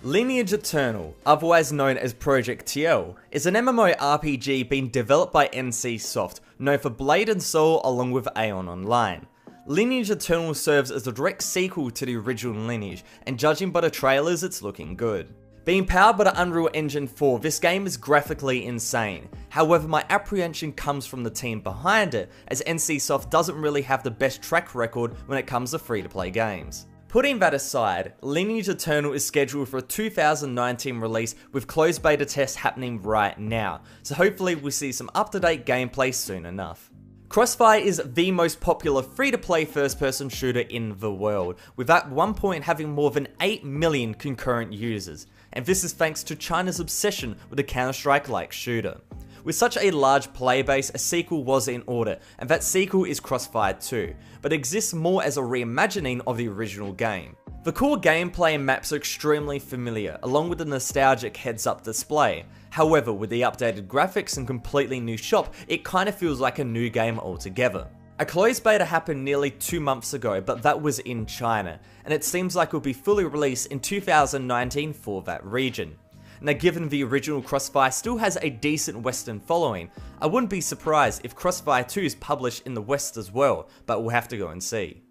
Lineage Eternal, otherwise known as Project TL, is an MMORPG being developed by NCSoft, known for Blade and Soul along with Aeon Online. Lineage Eternal serves as a direct sequel to the original Lineage, and judging by the trailers, it's looking good. Being powered by the Unreal Engine 4, this game is graphically insane. However, my apprehension comes from the team behind it, as NCSoft doesn't really have the best track record when it comes to free-to-play games. Putting that aside, Lineage Eternal is scheduled for a 2019 release with closed beta tests happening right now, so hopefully we'll see some up-to-date gameplay soon enough. Crossfire is the most popular free-to-play first-person shooter in the world, with at one point having more than 8 million concurrent users, and this is thanks to China's obsession with a Counter-Strike-like shooter. With such a large player base, a sequel was in order, and that sequel is Crossfire 2, but exists more as a reimagining of the original game. The core gameplay and maps are extremely familiar, along with the nostalgic heads-up display. However, with the updated graphics and completely new shop, it kinda feels like a new game altogether. A closed beta happened nearly 2 months ago, but that was in China, and it seems like it will be fully released in 2019 for that region. Now, given the original Crossfire still has a decent Western following, I wouldn't be surprised if Crossfire 2 is published in the West as well, but we'll have to go and see.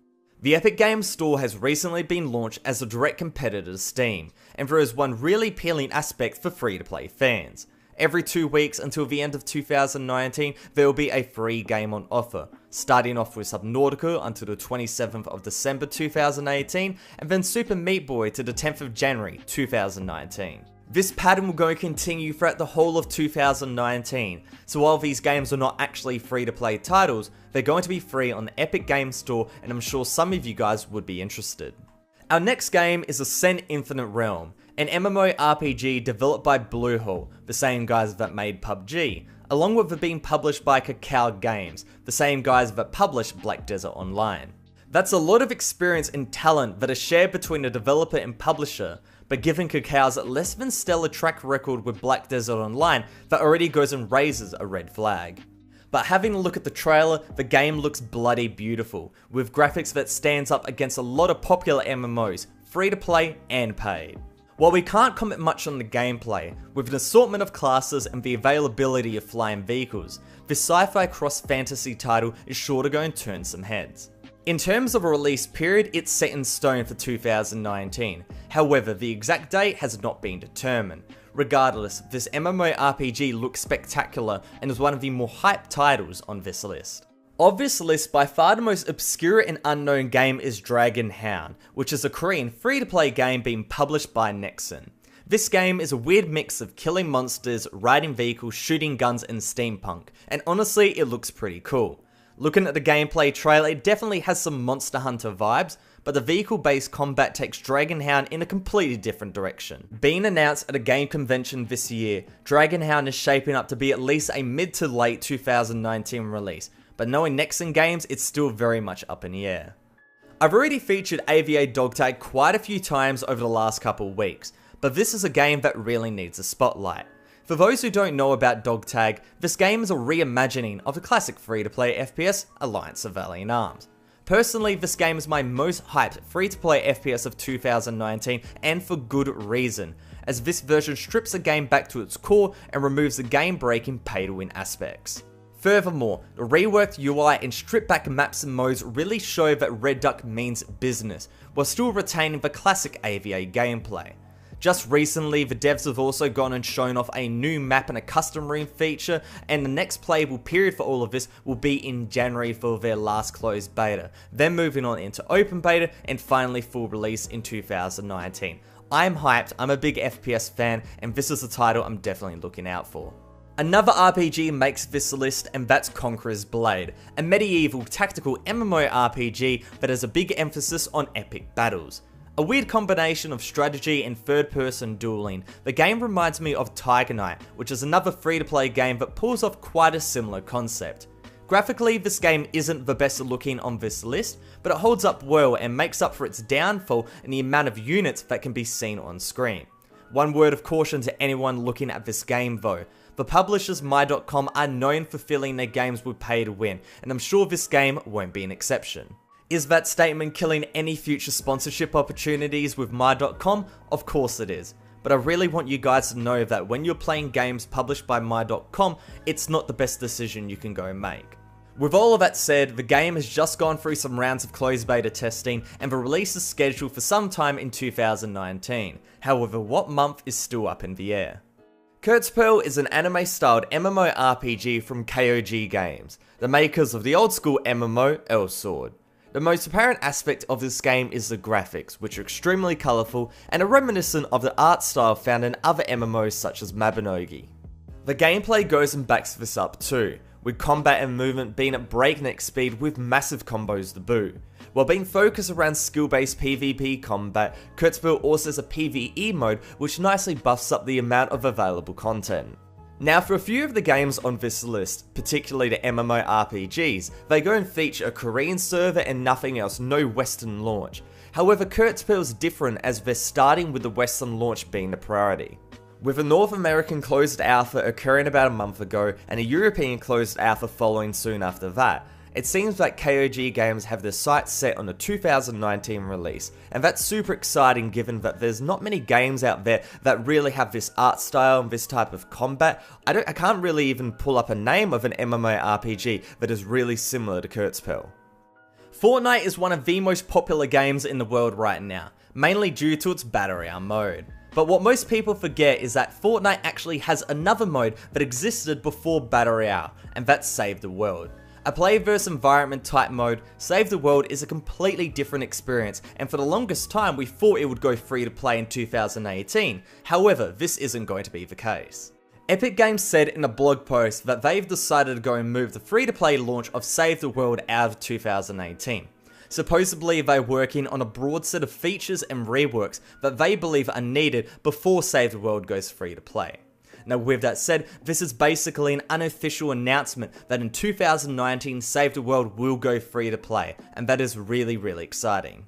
The Epic Games Store has recently been launched as a direct competitor to Steam, and there is one really appealing aspect for free-to-play fans. Every 2 weeks until the end of 2019, there will be a free game on offer, starting off with Subnautica until the 27th of December 2018, and then Super Meat Boy to the 10th of January 2019. This pattern will go and continue throughout the whole of 2019, so while these games are not actually free-to-play titles, they're going to be free on the Epic Games Store, and I'm sure some of you guys would be interested. Our next game is Ascent Infinite Realm, an MMORPG developed by Bluehole, the same guys that made PUBG, along with it being published by Kakao Games, the same guys that published Black Desert Online. That's a lot of experience and talent that is shared between the developer and publisher, but given Kakao's less than stellar track record with Black Desert Online, that already goes and raises a red flag. But having a look at the trailer, the game looks bloody beautiful, with graphics that stands up against a lot of popular MMOs, free to play and paid. While we can't comment much on the gameplay, with an assortment of classes and the availability of flying vehicles, this sci-fi cross-fantasy title is sure to go and turn some heads. In terms of a release period, it's set in stone for 2019, however the exact date has not been determined. Regardless, this MMORPG looks spectacular and is one of the more hyped titles on this list. Of this list, by far the most obscure and unknown game is Dragon Hound, which is a Korean free-to-play game being published by Nexon. This game is a weird mix of killing monsters, riding vehicles, shooting guns and steampunk, and honestly it looks pretty cool. Looking at the gameplay trailer, it definitely has some Monster Hunter vibes, but the vehicle-based combat takes Dragon Hound in a completely different direction. Being announced at a game convention this year, Dragon Hound is shaping up to be at least a mid to late 2019 release, but knowing Nexon Games, it's still very much up in the air. I've already featured AVA Dogtag quite a few times over the last couple weeks, but this is a game that really needs a spotlight. For those who don't know about Dogtag, this game is a reimagining of the classic free-to-play FPS, Alliance of Valiant Arms. Personally, this game is my most hyped free-to-play FPS of 2019, and for good reason, as this version strips the game back to its core and removes the game-breaking pay-to-win aspects. Furthermore, the reworked UI and stripped back maps and modes really show that Red Duck means business, while still retaining the classic AVA gameplay. Just recently, the devs have also gone and shown off a new map and a custom room feature, and the next playable period for all of this will be in January for their last closed beta, then moving on into open beta and finally full release in 2019. I'm hyped, I'm a big FPS fan, and this is a title I'm definitely looking out for. Another RPG makes this list, and that's Conqueror's Blade, a medieval tactical MMORPG that has a big emphasis on epic battles. A weird combination of strategy and third-person dueling, the game reminds me of Tiger Knight, which is another free-to-play game that pulls off quite a similar concept. Graphically, this game isn't the best looking on this list, but it holds up well and makes up for its downfall in the amount of units that can be seen on screen. One word of caution to anyone looking at this game though, the publishers My.com are known for filling their games with pay to win, and I'm sure this game won't be an exception. Is that statement killing any future sponsorship opportunities with my.com? Of course it is. But I really want you guys to know that when you're playing games published by my.com, it's not the best decision you can go make. With all of that said, the game has just gone through some rounds of closed beta testing and the release is scheduled for sometime in 2019. However, what month is still up in the air. Kurtzpearl is an anime-styled MMORPG from KOG Games, the makers of the old-school MMO El Sword. The most apparent aspect of this game is the graphics, which are extremely colourful and are reminiscent of the art style found in other MMOs such as Mabinogi. The gameplay goes and backs this up too, with combat and movement being at breakneck speed with massive combos to boot. While being focused around skill-based PvP combat, Kurtzpearl also has a PvE mode which nicely buffs up the amount of available content. Now for a few of the games on this list, particularly the MMORPGs, they go and feature a Korean server and nothing else, no Western launch. However, Kurtzpearl is different as they're starting with the Western launch being the priority. With a North American closed alpha occurring about a month ago and a European closed alpha following soon after that, it seems like KOG Games have their sights set on a 2019 release, and that's super exciting given that there's not many games out there that really have this art style and this type of combat. I can't really even pull up a name of an MMORPG that is really similar to Kurtzpearl. Fortnite is one of the most popular games in the world right now, mainly due to its Battle Royale mode. But what most people forget is that Fortnite actually has another mode that existed before Battle Royale, and that's Save the World. A play versus environment type mode, Save the World is a completely different experience, and for the longest time we thought it would go free to play in 2018, however this isn't going to be the case. Epic Games said in a blog post that they've decided to go and move the free to play launch of Save the World out of 2018. Supposedly they're working on a broad set of features and reworks that they believe are needed before Save the World goes free to play. Now with that said, this is basically an unofficial announcement that in 2019 Save the World will go free to play, and that is really exciting.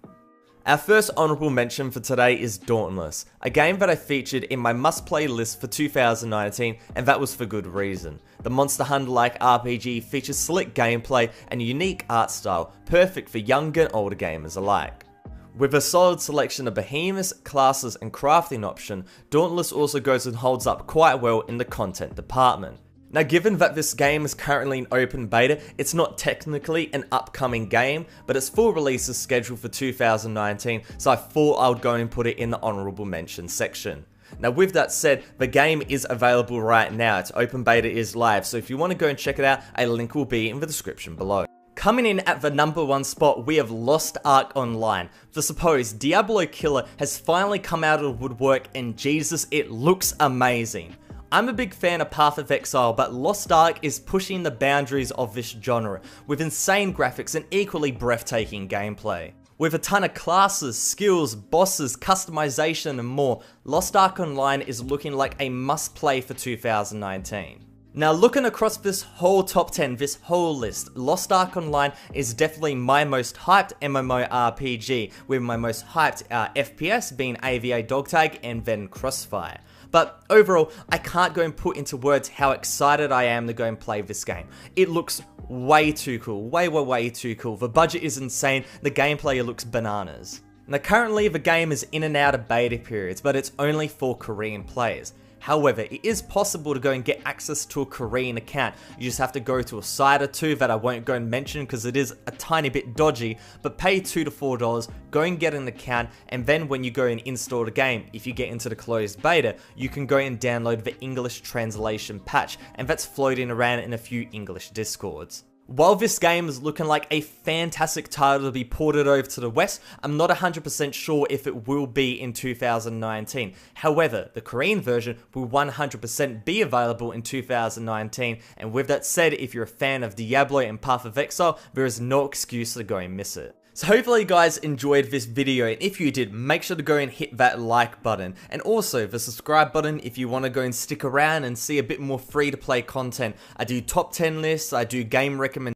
Our first honourable mention for today is Dauntless, a game that I featured in my must-play list for 2019, and that was for good reason. The Monster Hunter-like RPG features slick gameplay and a unique art style, perfect for younger and older gamers alike. With a solid selection of behemoths, classes and crafting option, Dauntless also goes and holds up quite well in the content department. Now given that this game is currently in open beta, it's not technically an upcoming game, but its full release is scheduled for 2019, so I thought I would go and put it in the honourable mention section. Now with that said, the game is available right now, its open beta is live, so if you want to go and check it out, a link will be in the description below. Coming in at the number 1 spot, we have Lost Ark Online. The supposed Diablo killer has finally come out of the woodwork and Jesus, it looks amazing. I'm a big fan of Path of Exile, but Lost Ark is pushing the boundaries of this genre with insane graphics and equally breathtaking gameplay. With a ton of classes, skills, bosses, customization and more, Lost Ark Online is looking like a must-play for 2019. Now looking across this whole top 10, this whole list, Lost Ark Online is definitely my most hyped MMORPG, with my most hyped FPS being AVA Dogtag and then Crossfire. But overall, I can't go and put into words how excited I am to go and play this game. It looks way too cool, way too cool. The budget is insane, the gameplay looks bananas. Now currently the game is in and out of beta periods, but it's only for Korean players. However, it is possible to go and get access to a Korean account. You just have to go to a site or two that I won't go and mention because it is a tiny bit dodgy, but pay $2 to $4, go and get an account, and then when you go and install the game, if you get into the closed beta, you can go and download the English translation patch, and that's floating around in a few English discords. While this game is looking like a fantastic title to be ported over to the West, I'm not 100% sure if it will be in 2019. However, the Korean version will 100% be available in 2019, and with that said, if you're a fan of Diablo and Path of Exile, there is no excuse to go and miss it. So hopefully you guys enjoyed this video, and if you did, make sure to go and hit that like button, and also the subscribe button if you want to go and stick around and see a bit more free to play content. I do top 10 lists, I do game recommendations,